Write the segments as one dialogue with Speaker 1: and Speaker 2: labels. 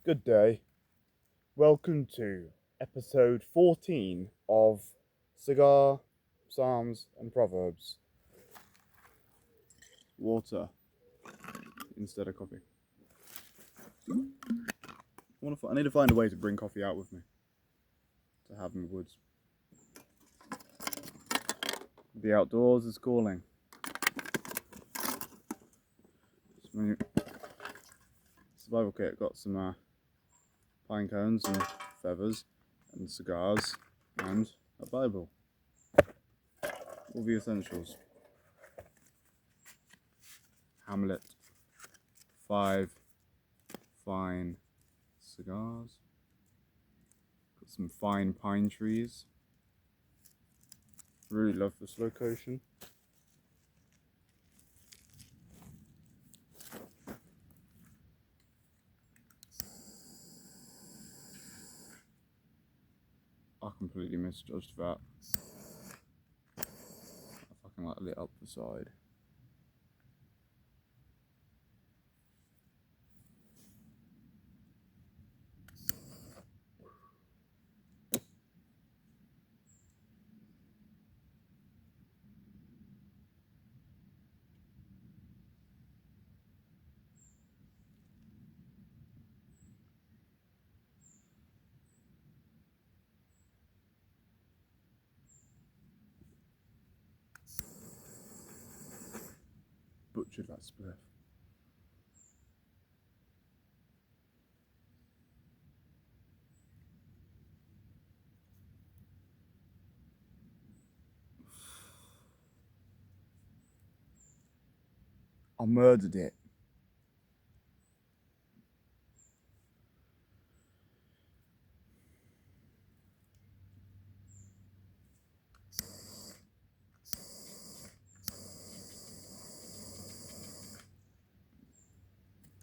Speaker 1: Good day. Welcome to episode 14 of Cigar, Psalms, and Proverbs. Water instead of coffee. I need to find a way to bring coffee out with me to have in the woods. The outdoors is calling. Survival kit got some pine cones and feathers and cigars and a Bible. All the essentials. Hamlet. 5 fine cigars. Got some fine pine trees. Really love this location. I completely misjudged that. I fucking lit up the side. Butchered that spliff. I murdered it.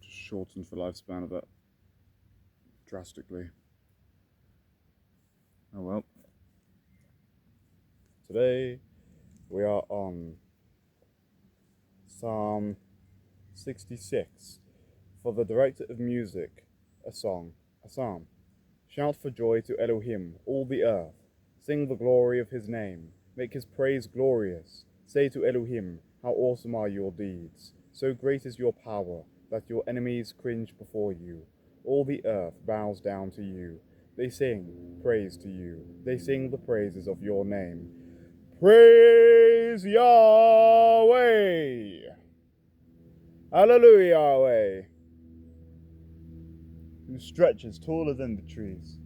Speaker 1: Just shortened the lifespan of it drastically. Oh well. Today we are on Psalm 66. For the director of music, a song, a psalm. Shout for joy to Elohim, all the earth. Sing the glory of his name. Make his praise glorious. Say to Elohim, how awesome are your deeds. So great is your power, that your enemies cringe before you. All the earth bows down to you. They sing praise to you. They sing the praises of your name. Praise Yahweh! Hallelujah, Yahweh! Who stretches taller than the trees,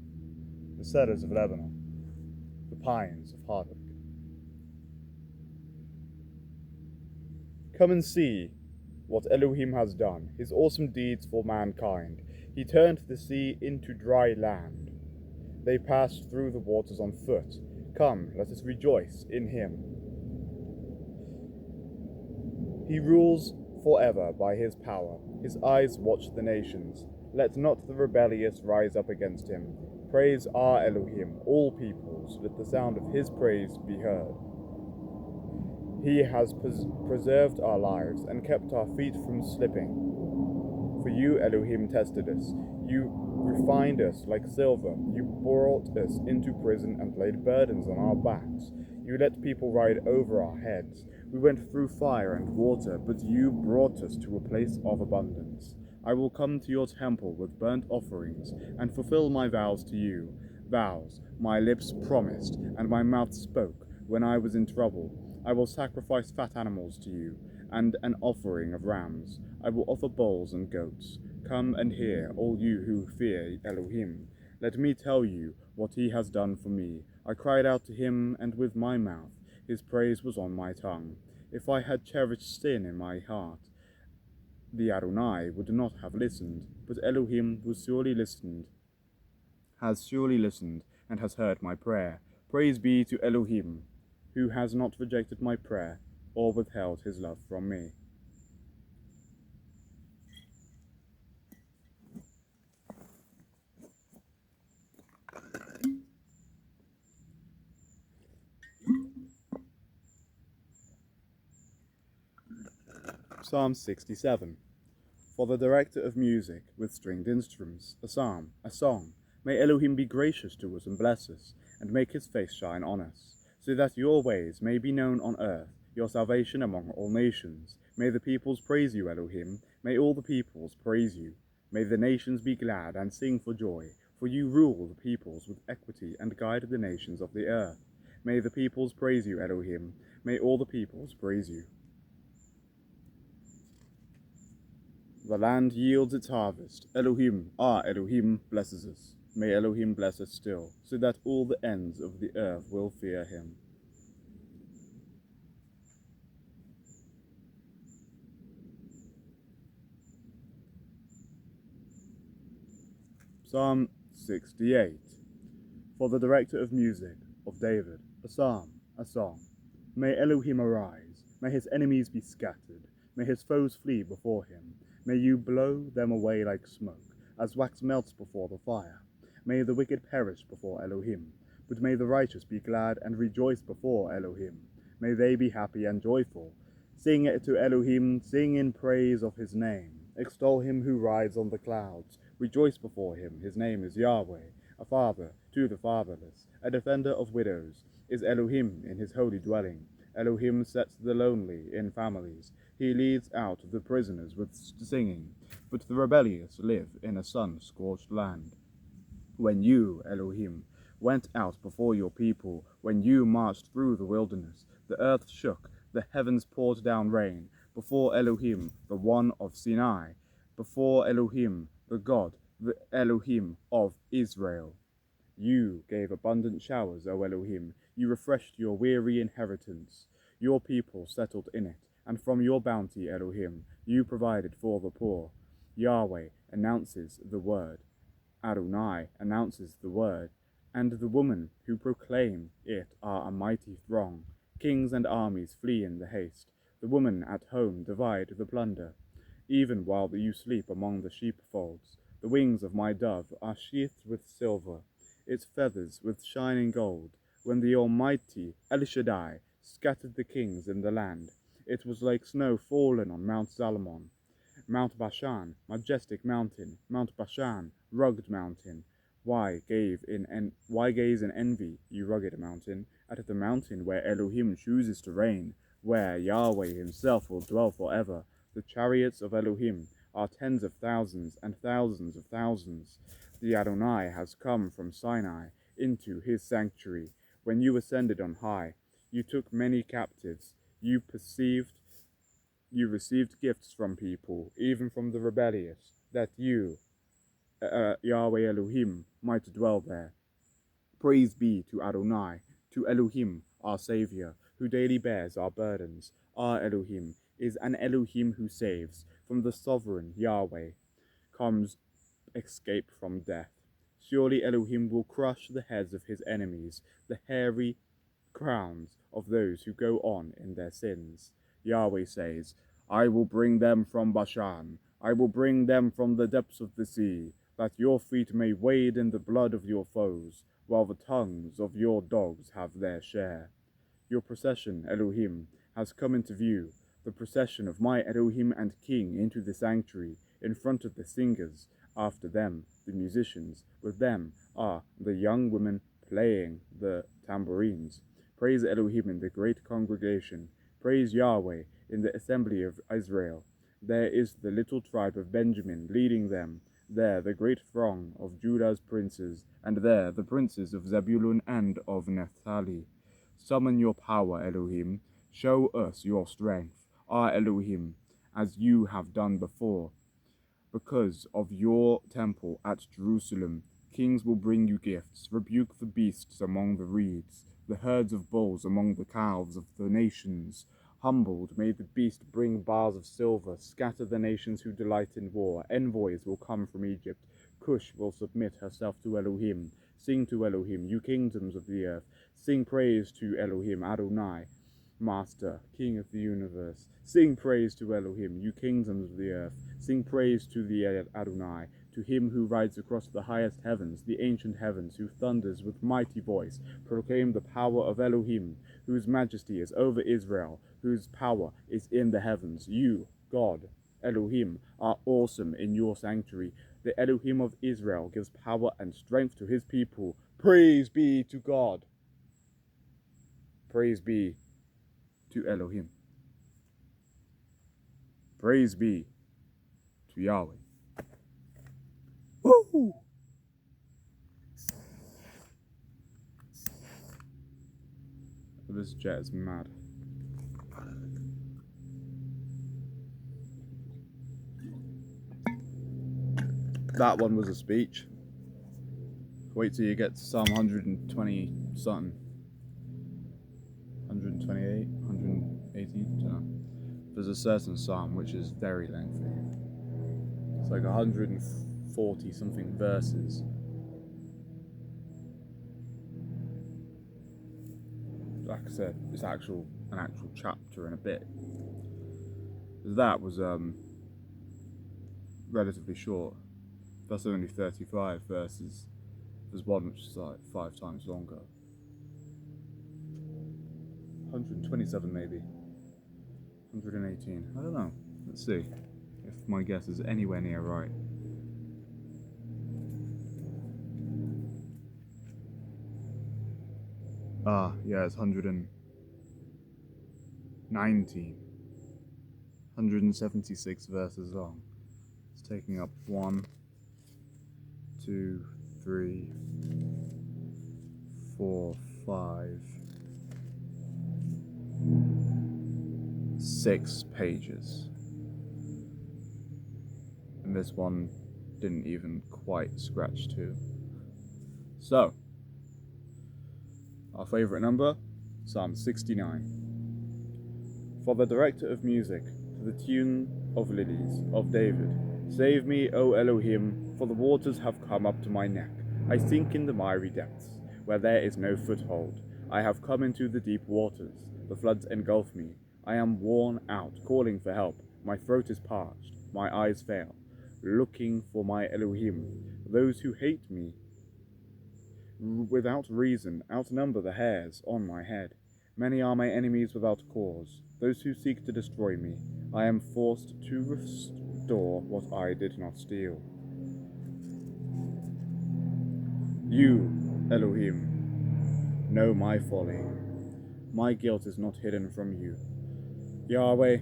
Speaker 1: the cedars of Lebanon, the pines of Hardwick. Come and see what Elohim has done, his awesome deeds for mankind. He turned the sea into dry land. They passed through the waters on foot. Come, let us rejoice in him. He rules forever by his power. His eyes watch the nations. Let not the rebellious rise up against him. Praise our Elohim, all peoples. Let the sound of his praise be heard. He has preserved our lives and kept our feet from slipping. For you, Elohim, tested us. You refined us like silver. You brought us into prison and laid burdens on our backs. You let people ride over our heads. We went through fire and water, but you brought us to a place of abundance. I will come to your temple with burnt offerings and fulfill my vows to you. Vows my lips promised and my mouth spoke when I was in trouble. I will sacrifice fat animals to you and an offering of rams. I will offer bulls and goats. Come and hear, all you who fear Elohim. Let me tell you what he has done for me. I cried out to him, and with my mouth his praise was on my tongue. If I had cherished sin in my heart, the Adonai would not have listened, but Elohim has surely listened, and has heard my prayer. Praise be to Elohim, who has not rejected my prayer or withheld his love from me. Psalm 67. For the director of music with stringed instruments, a psalm, a song, may Elohim be gracious to us and bless us, and make his face shine on us, so that your ways may be known on earth, your salvation among all nations. May the peoples praise you, Elohim, may all the peoples praise you. May the nations be glad and sing for joy, for you rule the peoples with equity and guide the nations of the earth. May the peoples praise you, Elohim, may all the peoples praise you. The land yields its harvest. Elohim, our Elohim, blesses us. May Elohim bless us still, so that all the ends of the earth will fear him. Psalm 68. For the director of music, of David, a psalm, a song. May Elohim arise, may his enemies be scattered, may his foes flee before him. May you blow them away like smoke, as wax melts before the fire. May the wicked perish before Elohim, but may the righteous be glad and rejoice before Elohim. May they be happy and joyful. Sing to Elohim, sing in praise of his name. Extol him who rides on the clouds. Rejoice before him, his name is Yahweh. A father to the fatherless, a defender of widows, is Elohim in his holy dwelling. Elohim sets the lonely in families. He leads out the prisoners with singing, but the rebellious live in a sun-scorched land. When you, Elohim, went out before your people, when you marched through the wilderness, the earth shook, the heavens poured down rain, before Elohim, the one of Sinai, before Elohim, the God, the Elohim of Israel. You gave abundant showers, O Elohim. You refreshed your weary inheritance. Your people settled in it, and from your bounty, Elohim, you provided for the poor. Yahweh announces the word. Adonai announces the word, and the women who proclaim it are a mighty throng. Kings and armies flee in the haste. The women at home divide the plunder. Even while you sleep among the sheepfolds, the wings of my dove are sheathed with silver, its feathers with shining gold. When the Almighty El Shaddai scattered the kings in the land, it was like snow fallen on Mount Zalmon. Mount Bashan, majestic mountain, Mount Bashan, rugged mountain. Why gaze in envy, you rugged mountain, at the mountain where Elohim chooses to reign, where Yahweh himself will dwell forever? The chariots of Elohim are tens of thousands and thousands of thousands. The Adonai has come from Sinai into his sanctuary. When you ascended on high, you took many captives. You received gifts from people, even from the rebellious, that you, Yahweh Elohim, might dwell there. Praise be to Adonai, to Elohim, our Saviour, who daily bears our burdens. Our Elohim is an Elohim who saves. From the sovereign Yahweh comes escape from death. Surely Elohim will crush the heads of his enemies, the hairy crowns of those who go on in their sins. Yahweh says, I will bring them from Bashan, I will bring them from the depths of the sea, that your feet may wade in the blood of your foes, while the tongues of your dogs have their share. Your procession, Elohim, has come into view, the procession of my Elohim and King into the sanctuary, in front of the singers, after them the musicians, with them are the young women playing the tambourines. Praise Elohim in the great congregation. Praise Yahweh in the assembly of Israel. There is the little tribe of Benjamin leading them. There the great throng of Judah's princes, and there the princes of Zebulun and of Naphtali. Summon your power, Elohim. Show us your strength, our Elohim, as you have done before. Because of your temple at Jerusalem, kings will bring you gifts. Rebuke the beasts among the reeds, the herds of bulls among the calves of the nations. Humbled, may the beast bring bars of silver, scatter the nations who delight in war. Envoys will come from Egypt. Cush will submit herself to Elohim. Sing to Elohim, you kingdoms of the earth. Sing praise to Elohim, Adonai, Master, King of the universe. Sing praise to Elohim, you kingdoms of the earth. Sing praise to the Adonai, to him who rides across the highest heavens, the ancient heavens, who thunders with mighty voice. Proclaim the power of Elohim, whose majesty is over Israel, whose power is in the heavens. You, God, Elohim are awesome in your sanctuary. The Elohim of Israel gives power and strength to his people. Praise be to God. Praise be to Elohim. Praise be to Yahweh. Woo! This jet is mad. That one was a speech. Wait till you get to Psalm 120 something. 128, 118, I don't know. There's a certain psalm which is very lengthy. It's like 140 something verses. Like I said, it's an actual chapter and a bit. That was relatively short. That's only 35 verses. There's one which is like 5 times longer. 127 maybe. 118. I don't know. Let's see if my guess is anywhere near right. Yeah, it's 119. 176 verses long. It's taking up 1, 2, 3, 4, 5, 6 pages. And this one didn't even quite scratch 2. So, our favourite number, Psalm 69. For the director of music, to the tune of lilies, of David. Save me, O Elohim, for the waters have come up to my neck. I sink in the miry depths, where there is no foothold. I have come into the deep waters. The floods engulf me. I am worn out, calling for help. My throat is parched. My eyes fail, looking for my Elohim. Those who hate me without reason outnumber the hairs on my head. Many are my enemies without cause, those who seek to destroy me. I am forced to restore what I did not steal. You, Elohim, know my folly. My guilt is not hidden from you. Yahweh,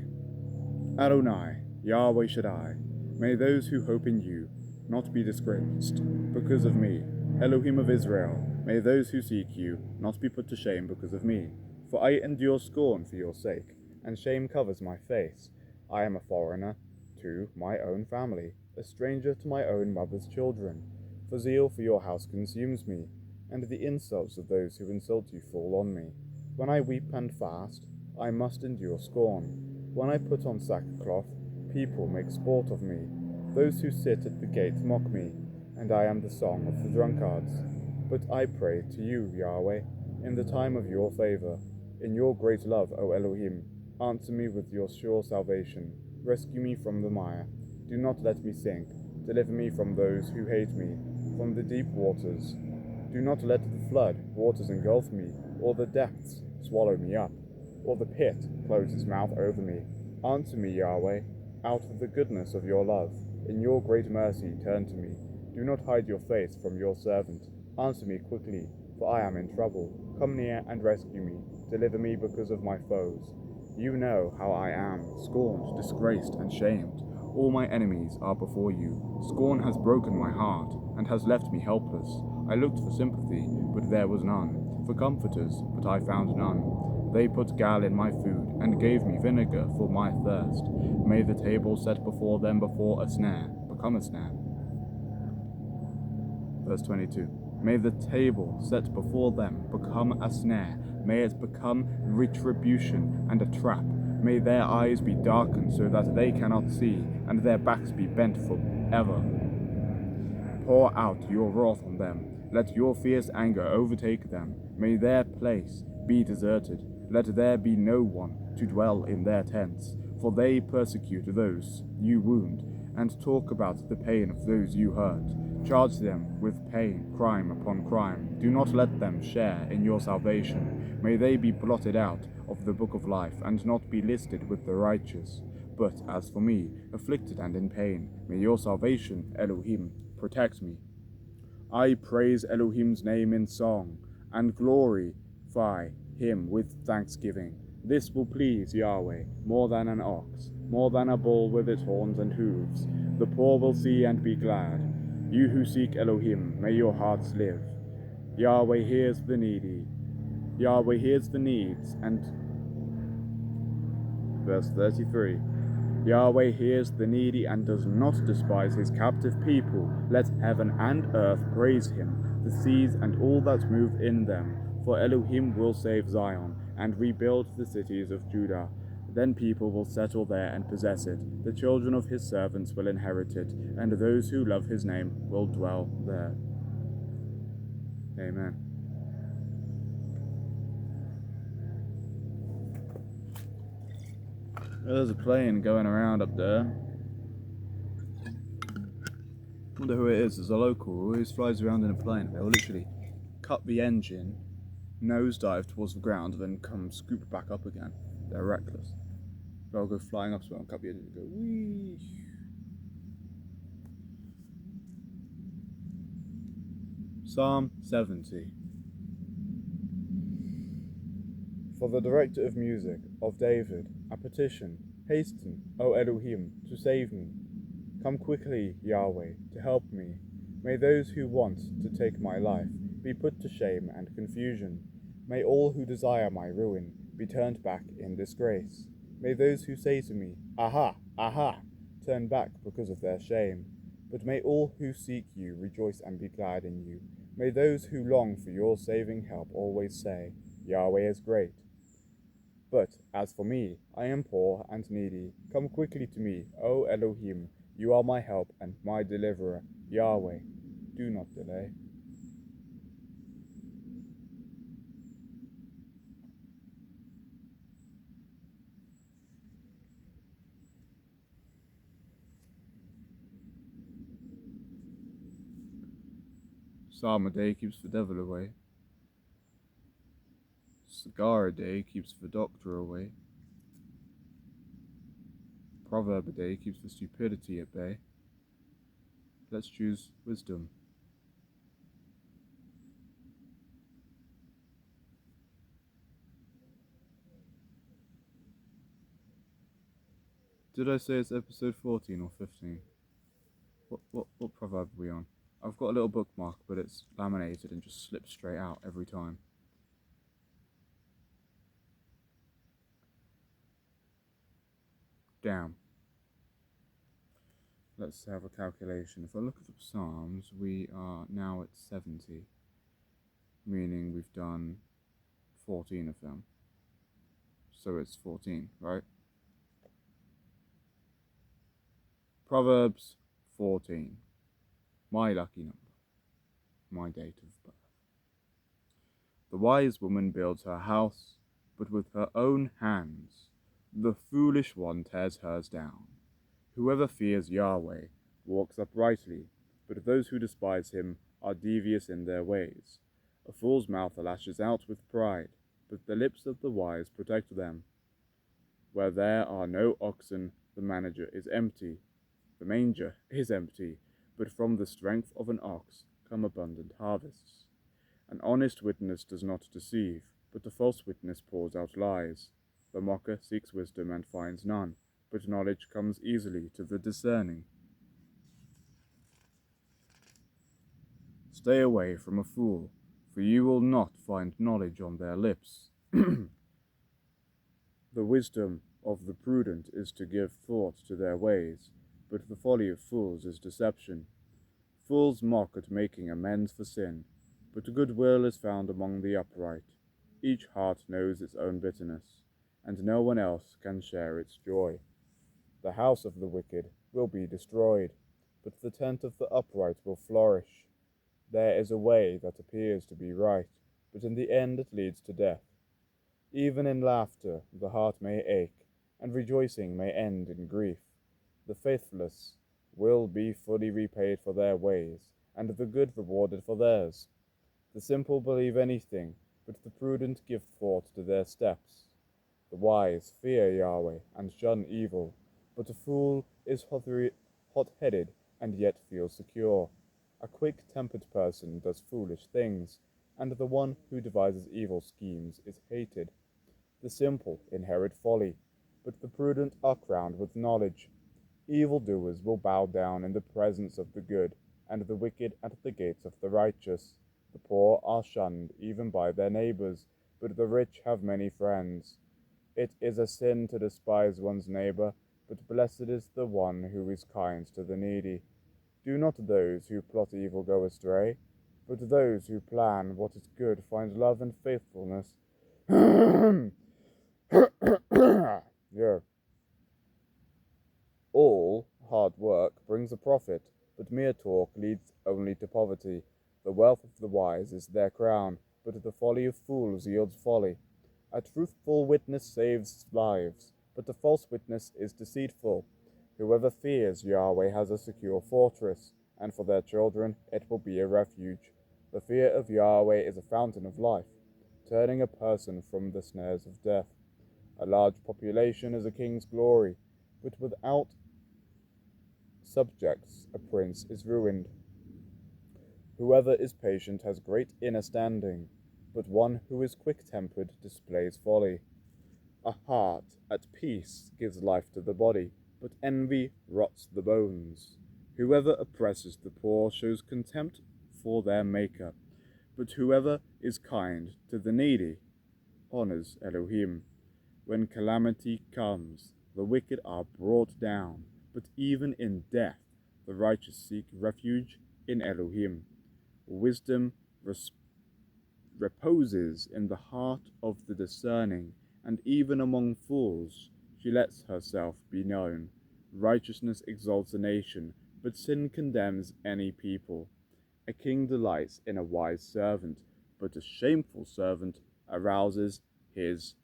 Speaker 1: Adonai, Yahweh Shaddai, may those who hope in you not be disgraced because of me. Elohim of Israel, may those who seek you not be put to shame because of me. For I endure scorn for your sake, and shame covers my face. I am a foreigner to my own family, a stranger to my own mother's children. For zeal for your house consumes me, and the insults of those who insult you fall on me. When I weep and fast, I must endure scorn. When I put on sackcloth, people make sport of me. Those who sit at the gate mock me, and I am the song of the drunkards. But I pray to you, Yahweh, in the time of your favor. In your great love, O Elohim, answer me with your sure salvation. Rescue me from the mire. Do not let me sink. Deliver me from those who hate me, from the deep waters. Do not let the flood waters engulf me, or the depths swallow me up, or the pit close its mouth over me. Answer me, Yahweh, out of the goodness of your love. In your great mercy, turn to me. Do not hide your face from your servant. Answer me quickly, for I am in trouble. Come near and rescue me. Deliver me because of my foes. You know how I am, scorned, disgraced, and shamed. All my enemies are before you. Scorn has broken my heart, and has left me helpless. I looked for sympathy, but there was none. For comforters, but I found none. They put gall in my food, and gave me vinegar for my thirst. May the table set before them become a snare. Verse 22. May the table set before them become a snare. May it become retribution and a trap. May their eyes be darkened so that they cannot see, and their backs be bent forever. Pour out your wrath on them. Let your fierce anger overtake them. May their place be deserted. Let there be no one to dwell in their tents. For they persecute those you wound, and talk about the pain of those you hurt. Charge them with pain, crime upon crime. Do not let them share in your salvation. May they be blotted out of the book of life, and not be listed with the righteous. But as for me, afflicted and in pain, may your salvation, Elohim, protect me. I praise Elohim's name in song, and glorify him with thanksgiving. This will please Yahweh more than an ox, more than a bull with its horns and hooves. The poor will see and be glad. You who seek Elohim, may your hearts live. Yahweh hears the needy. Yahweh hears the needs, and verse 33. Yahweh hears the needy and does not despise his captive people. Let heaven and earth praise him, the seas and all that move in them. For Elohim will save Zion and rebuild the cities of Judah. Then people will settle there and possess it. The children of his servants will inherit it, and those who love his name will dwell there. Amen. There's a plane going around up there. I wonder who it is. There's a local who always flies around in a plane. They'll literally cut the engine, nosedive towards the ground, and then come scoop back up again. They're reckless. They'll go flying up somewhere and cut the engine and go whee. Psalm 70. For the director of music, of David, a petition. Hasten, O Elohim, to save me. Come quickly, Yahweh, to help me. May those who want to take my life be put to shame and confusion. May all who desire my ruin be turned back in disgrace. May those who say to me, Aha, aha, turn back because of their shame. But may all who seek you rejoice and be glad in you. May those who long for your saving help always say, Yahweh is great. But as for me, I am poor and needy. Come quickly to me, O Elohim. You are my help and my deliverer. Yahweh, do not delay. Psalm a day keeps the devil away. Cigar a day keeps the doctor away. Proverb a day keeps the stupidity at bay. Let's choose wisdom. Did I say it's episode 14 or 15? What proverb are we on? I've got a little bookmark, but it's laminated and just slips straight out every time. Damn. Let's have a calculation. If I look at the Psalms, we are now at 70, meaning we've done 14 of them. So it's 14, right? Proverbs 14. My lucky number. My date of birth. The wise woman builds her house, but with her own hands. The foolish one tears hers down. Whoever fears Yahweh walks uprightly, but those who despise him are devious in their ways. A fool's mouth lashes out with pride, but the lips of the wise protect them. Where there are no oxen, the manger is empty. The manger is empty, but from the strength of an ox come abundant harvests. An honest witness does not deceive, but a false witness pours out lies. The mocker seeks wisdom and finds none, but knowledge comes easily to the discerning. Stay away from a fool, for you will not find knowledge on their lips. The wisdom of the prudent is to give thought to their ways, but the folly of fools is deception. Fools mock at making amends for sin, but goodwill is found among the upright. Each heart knows its own bitterness, and no one else can share its joy. The house of the wicked will be destroyed, but the tent of the upright will flourish. There is a way that appears to be right, but in the end it leads to death. Even in laughter the heart may ache, and rejoicing may end in grief. The faithless will be fully repaid for their ways, and the good rewarded for theirs. The simple believe anything, but the prudent give thought to their steps. The wise fear Yahweh and shun evil. But a fool is hot-headed and yet feels secure. A quick-tempered person does foolish things, and the one who devises evil schemes is hated. The simple inherit folly, but the prudent are crowned with knowledge. Evildoers will bow down in the presence of the good, and the wicked at the gates of the righteous. The poor are shunned even by their neighbors, but the rich have many friends. It is a sin to despise one's neighbor, but blessed is the one who is kind to the needy. Do not those who plot evil go astray, but those who plan what is good find love and faithfulness. Yeah. All hard work brings a profit, but mere talk leads only to poverty. The wealth of the wise is their crown, but the folly of fools yields folly. A truthful witness saves lives, but a false witness is deceitful. Whoever fears Yahweh has a secure fortress, and for their children it will be a refuge. The fear of Yahweh is a fountain of life, turning a person from the snares of death. A large population is a king's glory, but without subjects a prince is ruined. Whoever is patient has great inner standing, but one who is quick-tempered displays folly. A heart at peace gives life to the body, but envy rots the bones. Whoever oppresses the poor shows contempt for their maker, but whoever is kind to the needy honors Elohim. When calamity comes, the wicked are brought down, but even in death the righteous seek refuge in Elohim. Wisdom reposes in the heart of the discerning, and even among fools she lets herself be known. Righteousness exalts a nation, but sin condemns any people. A king delights in a wise servant, but a shameful servant arouses his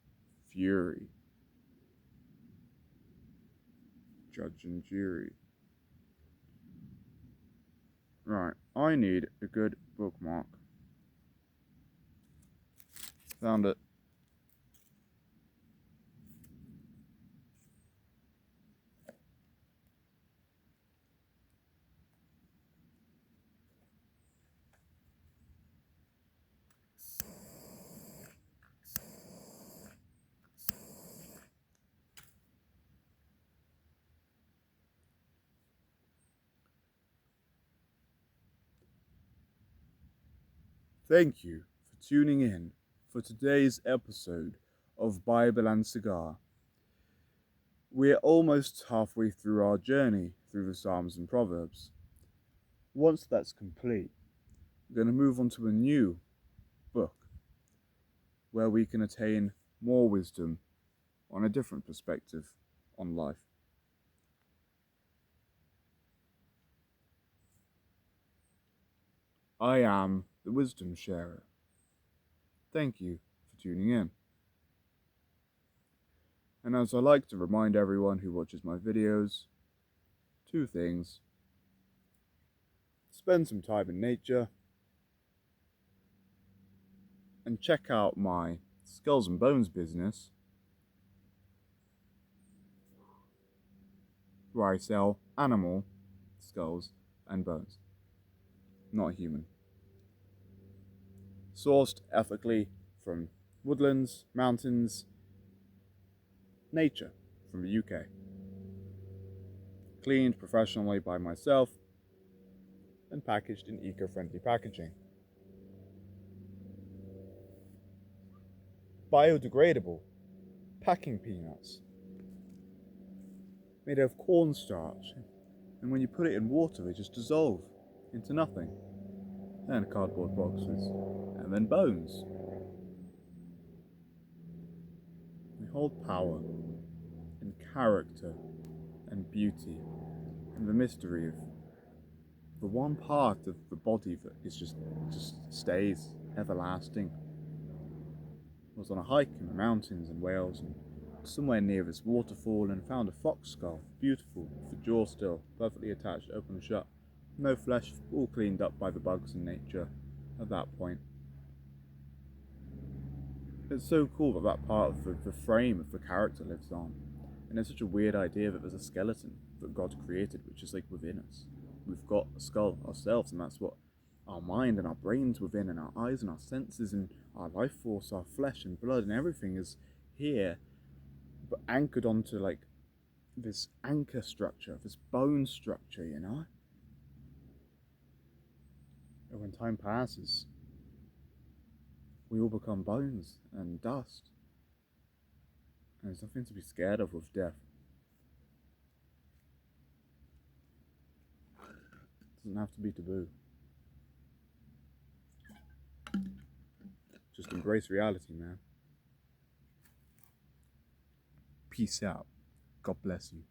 Speaker 1: fury. Judge and jury. Right, I need a good bookmark. Found it. Thank you for tuning in for today's episode of Bible and Cigar. We're almost halfway through our journey through the Psalms and Proverbs. Once that's complete, we're going to move on to a new book where we can attain more wisdom on a different perspective on life. I am the Wisdom Sharer. Thank you for tuning in. And as I like to remind everyone who watches my videos, two things. Spend some time in nature and check out my Skulls and Bones business, where I sell animal skulls and bones, not human. Sourced ethically from woodlands, mountains, nature from the UK. Cleaned professionally by myself and packaged in eco-friendly packaging. Biodegradable packing peanuts made of cornstarch, and when you put it in water they just dissolve into nothing. And cardboard boxes, and then bones. They hold power and character and beauty and the mystery of the one part of the body that is just stays everlasting. I was on a hike in the mountains in Wales and somewhere near this waterfall and found a fox skull, beautiful, with the jaw still, perfectly attached, open and shut. No flesh, all cleaned up by the bugs in nature at that point. It's so cool that that part of the frame of the character lives on. And it's such a weird idea that there's a skeleton that God created, which is like within us. We've got a skull ourselves, and that's what our mind and our brains within, and our eyes and our senses and our life force, our flesh and blood and everything is here, but anchored onto like this anchor structure, this bone structure, you know? And when time passes, we all become bones and dust. And there's nothing to be scared of with death. It doesn't have to be taboo. Just embrace reality, man. Peace out. God bless you.